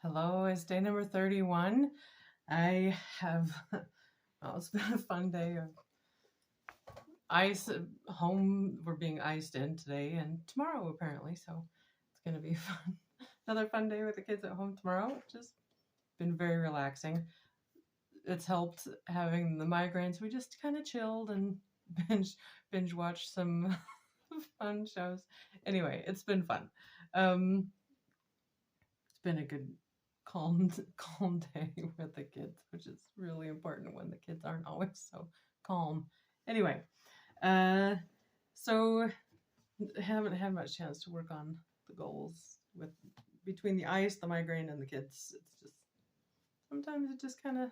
Hello, it's day number 31. I have, well, it's been a fun day of ice home. We're being iced in today and tomorrow, apparently. So it's going to be fun. Another fun day with the kids at home tomorrow, which has been very relaxing. It's helped having the migraines. We just kind of chilled and binge watched some fun shows. Anyway, it's been fun. It's been a good calm day with the kids, which is really important when the kids aren't always so calm. Anyway, so haven't had much chance to work on the goals with between the ice, the migraine, and the kids. It's just sometimes it just kind of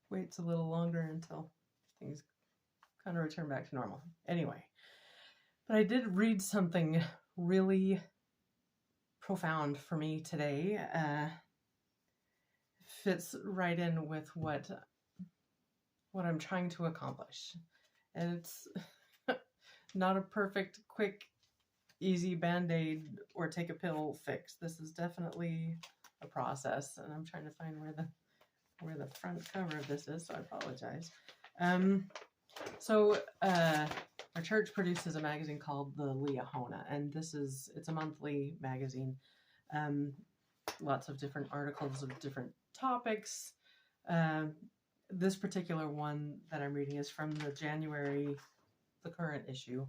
waits a little longer until things kind of return back to normal. Anyway, but I did read something really profound for me today. Fits right in with what I'm trying to accomplish. And it's not a perfect, quick, easy band-aid or take a pill fix. This is definitely a process, and I'm trying to find where the front cover of this is, so I apologize. Our church produces a magazine called the Liahona, and it's a monthly magazine. Lots of different articles of different topics. This particular one that I'm reading is from the current issue,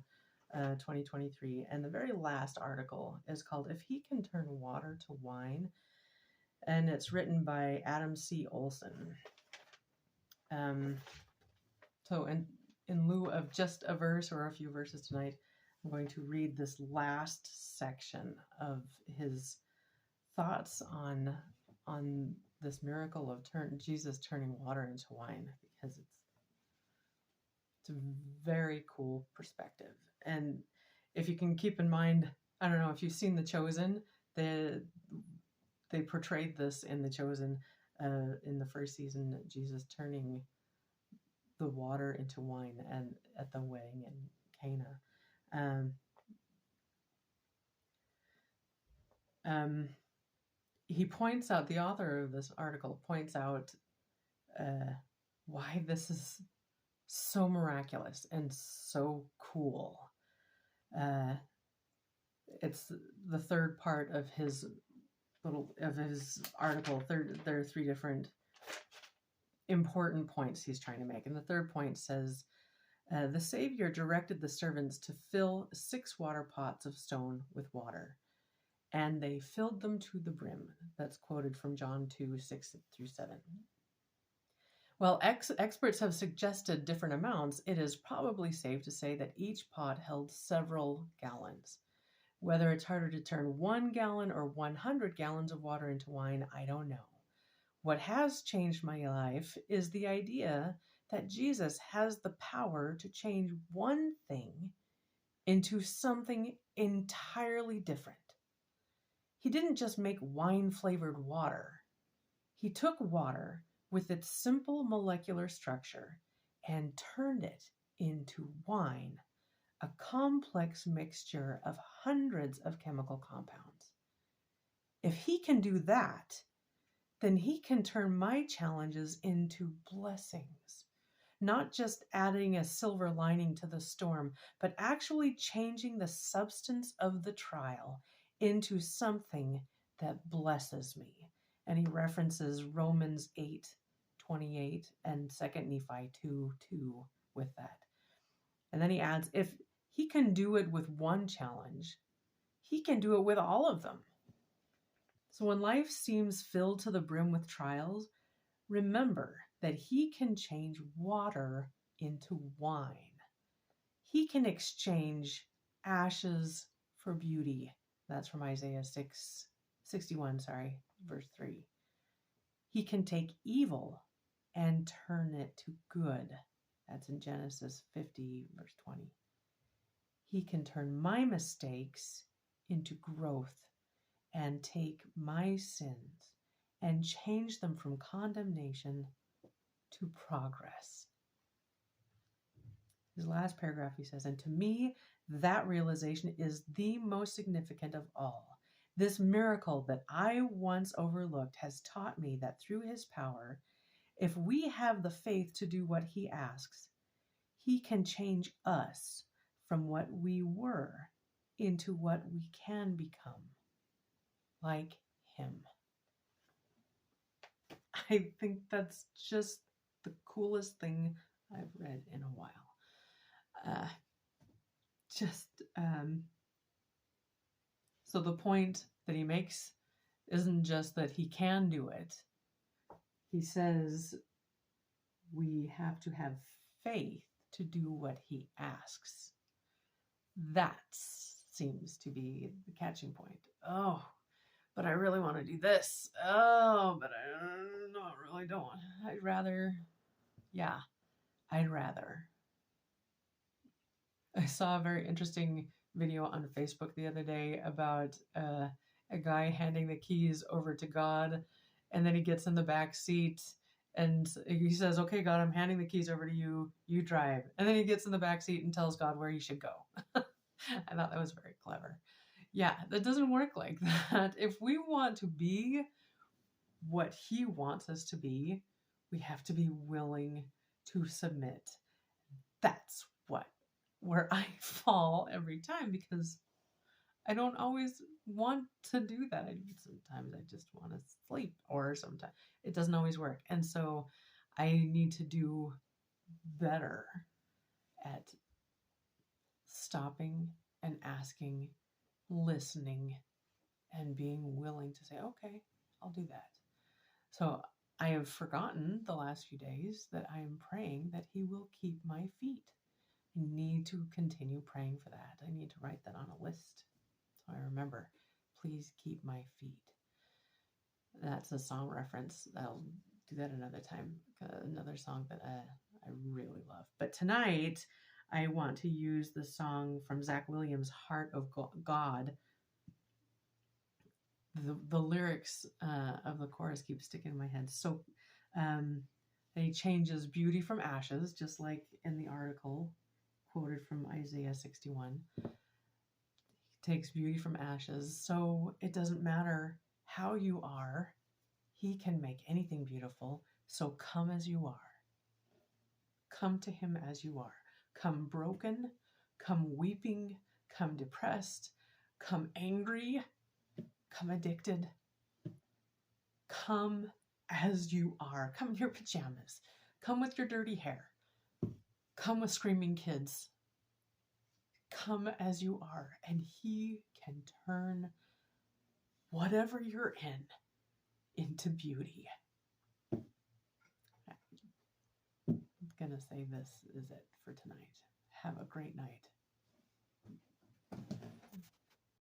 2023, and the very last article is called "If He Can Turn Water to Wine," and it's written by Adam C. Olson. So in lieu of just a verse or a few verses tonight, I'm going to read this last section of his thoughts on this miracle of Jesus turning water into wine, because it's a very cool perspective. And if you can keep in mind, I don't know if you've seen The Chosen, they portrayed this in The Chosen in the first season, Jesus turning the water into wine and at the wedding in Cana. He points out, the author of this article points out why this is so miraculous and so cool. It's the third part of his article. There are three different important points he's trying to make. And the third point says, the Savior directed the servants to fill 6 water pots of stone with water, and they filled them to the brim. That's quoted from John 2:6-7. While experts have suggested different amounts, it is probably safe to say that each pot held several gallons. Whether it's harder to turn 1 gallon or 100 gallons of water into wine, I don't know. What has changed my life is the idea that Jesus has the power to change one thing into something entirely different. He didn't just make wine-flavored water. He took water with its simple molecular structure and turned it into wine, a complex mixture of hundreds of chemical compounds. If he can do that, then he can turn my challenges into blessings, not just adding a silver lining to the storm, but actually changing the substance of the trial into something that blesses me. And he references Romans 8:28 and 2 Nephi 2:2 with that. And then he adds, if he can do it with one challenge, he can do it with all of them. So when life seems filled to the brim with trials, remember that he can change water into wine. He can exchange ashes for beauty. That's from Isaiah 61, verse 3. He can take evil and turn it to good. That's in Genesis 50, verse 20. He can turn my mistakes into growth and take my sins and change them from condemnation to progress. His last paragraph, he says, and to me, that realization is the most significant of all. This miracle that I once overlooked has taught me that through his power, if we have the faith to do what he asks, he can change us from what we were into what we can become, like him. I think that's just the coolest thing I've read in a while. So the point that he makes isn't just that he can do it. He says we have to have faith to do what he asks. That seems to be the catching point. Oh, but I really want to do this. Oh, but I really don't. I'd rather. I saw a very interesting video on Facebook the other day about a guy handing the keys over to God, and then he gets in the back seat and he says, "Okay, God, I'm handing the keys over to you. You drive." And then he gets in the back seat and tells God where he should go. I thought that was very clever. Yeah, that doesn't work like that. If we want to be what he wants us to be, we have to be willing to submit. That's where I fall every time, because I don't always want to do that. Sometimes I just want to sleep, or sometimes it doesn't always work. And so I need to do better at stopping and asking, listening, and being willing to say, okay, I'll do that. So I have forgotten the last few days that I am praying that he will keep my feet. I need to continue praying for that. I need to write that on a list so I remember, please keep my feet. That's a song reference. I'll do that another time. Another song that I really love. But tonight, I want to use the song from Zach Williams, Heart of God. The lyrics of the chorus keep sticking in my head. So he changes beauty from ashes, just like in the article quoted from Isaiah 61. He takes beauty from ashes. So it doesn't matter how you are. He can make anything beautiful. So come as you are. Come to him as you are. Come broken, come weeping, come depressed, come angry, come addicted. Come as you are. Come in your pajamas. Come with your dirty hair. Come with screaming kids. Come as you are, and he can turn whatever you're in into beauty. I'm going to say this is it for tonight. Have a great night.